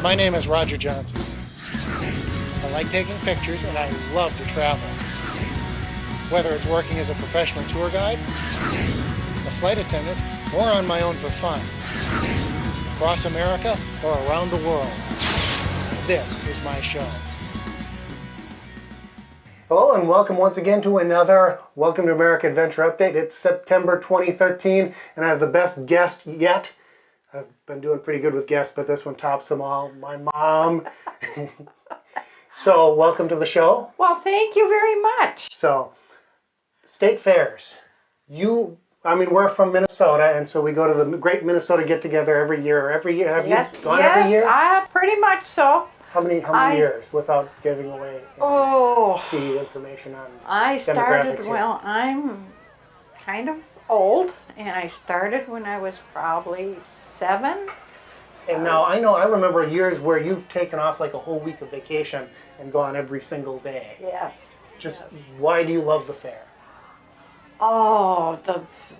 My name is Roger Johnson. I like taking pictures and I love to travel. Whether it's working as a professional tour guide, a flight attendant, or on my own for fun. Across America or around the world. This is my show. Hello and welcome once again to another Welcome to America Adventure Update. It's September 2013 and I have the best guest yet. I've been doing pretty good with guests, but this one tops them all. My mom. So, welcome to the show. Well, thank you very much. So, state fairs. We're from Minnesota, and so we go to the Great Minnesota Get-Together every year. Have you gone every year? Yes, pretty much so. How many years without giving away key information on demographics here? Well, I'm kind of old, and I started when I was probably 7. And now, I remember years where you've taken off like a whole week of vacation and gone every single day. Yes. Why do you love the fair? Oh,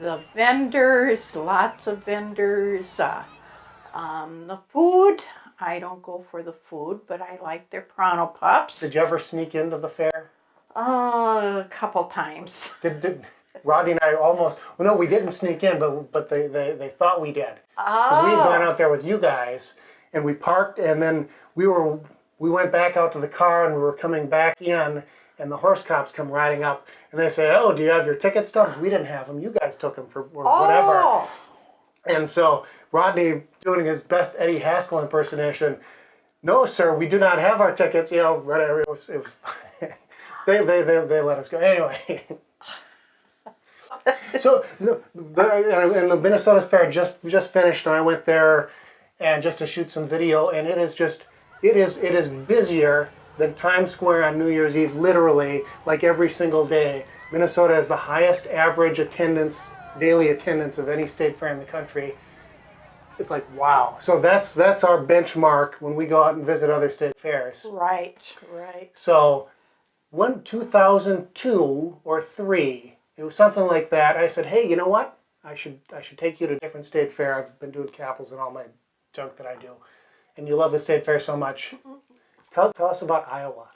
the vendors, lots of vendors. The food, I don't go for the food, but I like their Pronto Pups. Did you ever sneak into the fair? A couple times. Did Rodney and I almost, well, no, we didn't sneak in, but they thought we did. Because we had gone out there with you guys, and we parked, and then we went back out to the car, and we were coming back in, and the horse cops come riding up, and they say, "Oh, do you have your ticket stubs?" We didn't have them. You guys took them for whatever. And so Rodney, doing his best Eddie Haskell impersonation, "No, sir, we do not have our tickets." Whatever. It was they let us go anyway. So the Minnesota Fair just finished, and I went there and just to shoot some video, and it is busier than Times Square on New Year's Eve, literally, like every single day. Minnesota has the highest average daily attendance of any state fair in the country. It's like, wow. So that's our benchmark when we go out and visit other state fairs. Right. So when 2002 or 3, it was something like that, I said, "Hey, you know what? I should take you to a different state fair. I've been doing capitals and all my junk that I do. And you love the state fair so much. Tell us about Iowa."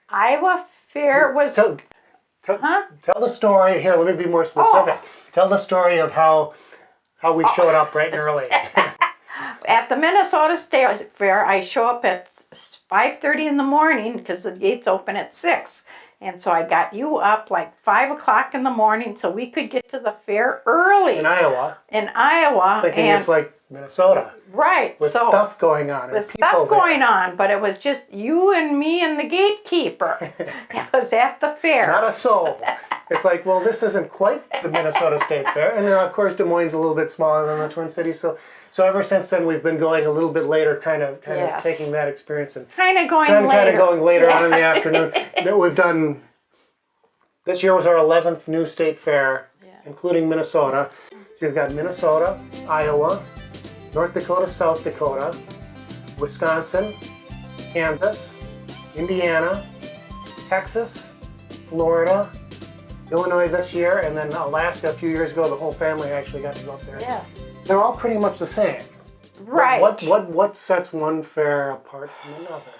Iowa Fair was... Tell the story. Here, let me be more specific. Tell the story of how we showed up bright and early. At the Minnesota State Fair, I show up at 5:30 in the morning because the gates open at 6. And so I got you up like 5 o'clock in the morning so we could get to the fair early. In Iowa. Thinking it's like Minnesota. Right. With stuff going on. With stuff going on, but it was just you and me and the gatekeeper. It was at the fair. Not a soul. It's like, well, this isn't quite the Minnesota State Fair. And of course, Des Moines is a little bit smaller than the Twin Cities. So ever since then, we've been going a little bit later, kind of taking that experience and kind of going later on in the afternoon. We've done. This year was our 11th new state fair, including Minnesota. So you've got Minnesota, Iowa, North Dakota, South Dakota, Wisconsin, Kansas, Indiana, Texas, Florida, Illinois this year, and then Alaska a few years ago. The whole family actually got to go up there. Yeah. They're all pretty much the same. Right. What sets one fair apart from another?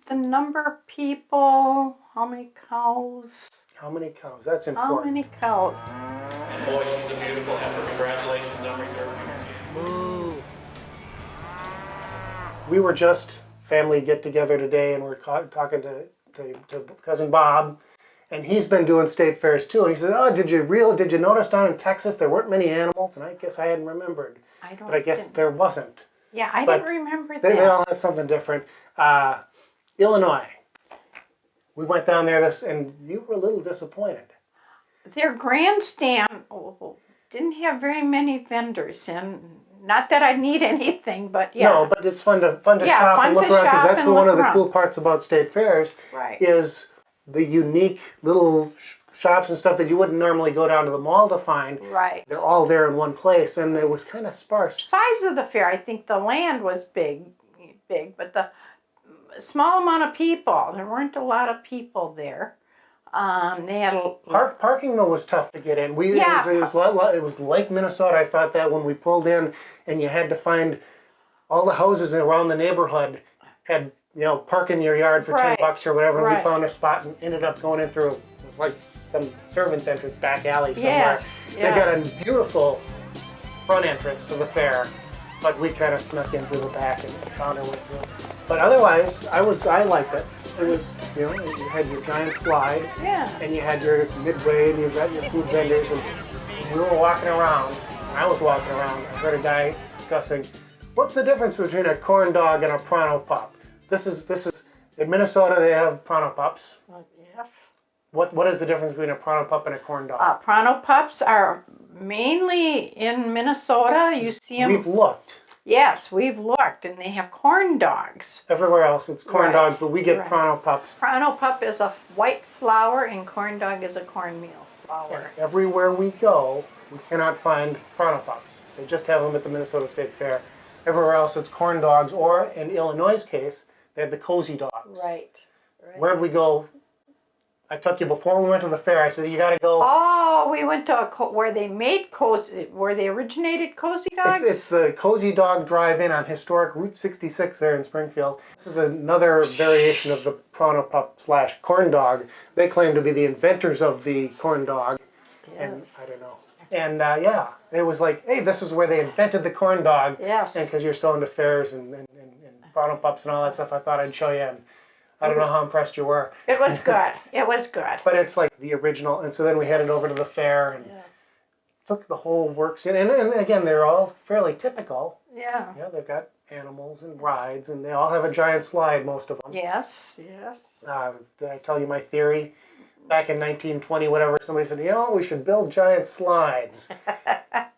The number of people, how many cows. How many cows? That's important. How many cows? And boy, she's a beautiful heifer. Congratulations on reserving her. Ooh. We were just family get together today, and we're talking to cousin Bob. And he's been doing state fairs too. And he says, "Oh, did you notice down in Texas there weren't many animals?" And I guess I hadn't remembered. But I guess there wasn't. Yeah, I didn't remember that. They all have something different. Illinois. We went down there and you were a little disappointed. Their grandstand didn't have very many vendors, and not that I need anything, but yeah. No, but it's fun to shop and look around, because that's one of the cool parts about state fairs. Right. Is the unique little shops and stuff that you wouldn't normally go down to the mall to find. Right. They're all there in one place, and it was kind of sparse. Size of the fair, I think the land was big, but the small amount of people. There weren't a lot of people there. They had parking though was tough to get in. It was like Minnesota. I thought that when we pulled in, and you had to find all the houses around the neighborhood had, park in your yard for Right. $10 or whatever. And Right. we found a spot and ended up going in through, it was like some servant's entrance back alley somewhere. Yes, They've yeah. got a beautiful front entrance to the fair, but we kind of snuck in through the back and found our way through. But otherwise, I liked it. It was, you had your giant slide, Yeah. and you had your midway, and you got your food vendors, and we were walking around. And I was walking around. I heard a guy discussing, what's the difference between a corn dog and a Pronto Pup? This is in Minnesota. They have Pronto Pups. Yes. What is the difference between a Pronto Pup and a corn dog? Pronto Pups are mainly in Minnesota. You see them. We've looked. Yes, we've looked, and they have corn dogs. Everywhere else, it's corn Right. dogs, but we get Right. Pronto Pups. Pronto Pup is a white flour, and corn dog is a cornmeal flour. Everywhere we go, we cannot find Pronto Pups. They just have them at the Minnesota State Fair. Everywhere else, it's corn dogs, or in Illinois' case, they have the cozy dogs. Right. Right. Where'd we go? I took you before we went to the fair. I said, you got to go. Oh, we went to where they made cozy, where they originated cozy dogs. It's the Cozy Dog Drive-In on historic Route 66 there in Springfield. This is another variation of the Pronto Pup / corn dog. They claim to be the inventors of the corn dog. And I don't know. And yeah, it was like, hey, this is where they invented the corn dog. Yes. And because you're so into fairs and Pronto Pups and all that stuff, I thought I'd show you. And I don't know how impressed you were. It was good. It was good. But it's like the original. And so then we headed over to the fair and took the whole works in. And again, they're all fairly typical. Yeah. Yeah, they've got animals and rides, and they all have a giant slide, most of them. Yes. Yes. Did I tell you my theory? Back in 1920, whatever, somebody said, we should build giant slides.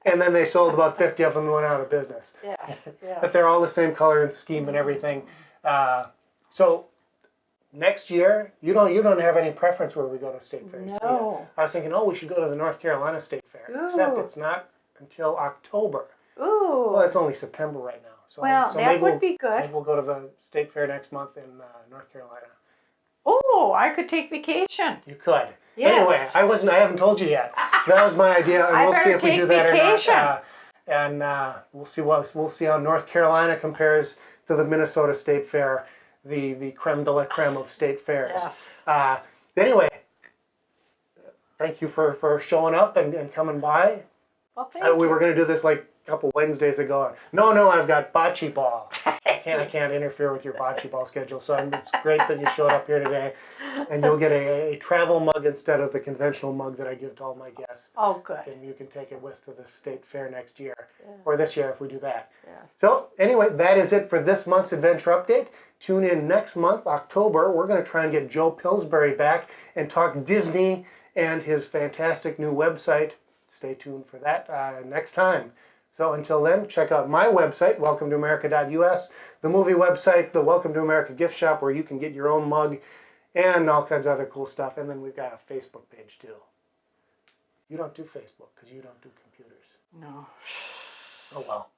And then they sold about 50 of them and went out of business. Yeah. Yeah. But they're all the same color and scheme and everything. So next year, you don't have any preference where we go to state fairs. No. Do you? I was thinking, we should go to the North Carolina State Fair. Except Ooh. it's not until October. Ooh. Well, it's only September right now. So, Well, so that maybe would be good. Maybe we'll go to the state fair next month in North Carolina. Oh, I could take vacation. You could. Yes. Anyway, I haven't told you yet. So that was my idea, and I we'll see better if we take do that vacation. or not. And we'll see how North Carolina compares to the Minnesota State Fair, the creme de la creme of state fairs. Yes. Anyway, thank you for showing up and coming by. Well, thank We you. were going to do this like a couple Wednesdays ago. No, I've got bocce ball. I can't interfere with your bocce ball schedule. So it's great that you showed up here today, and you'll get a travel mug instead of the conventional mug that I give to all my guests. Oh, good. And you can take it with to the state fair next year, or this year if we do that. Yeah. So anyway, that is it for this month's adventure update. Tune in next month, October. We're going to try and get Joe Pillsbury back and talk Disney and his fantastic new website. Stay tuned for that next time. So until then, check out my website, welcometoamerica.us, the movie website, the Welcome to America gift shop, where you can get your own mug and all kinds of other cool stuff. And then we've got a Facebook page too. You don't do Facebook because you don't do computers. No. Oh well.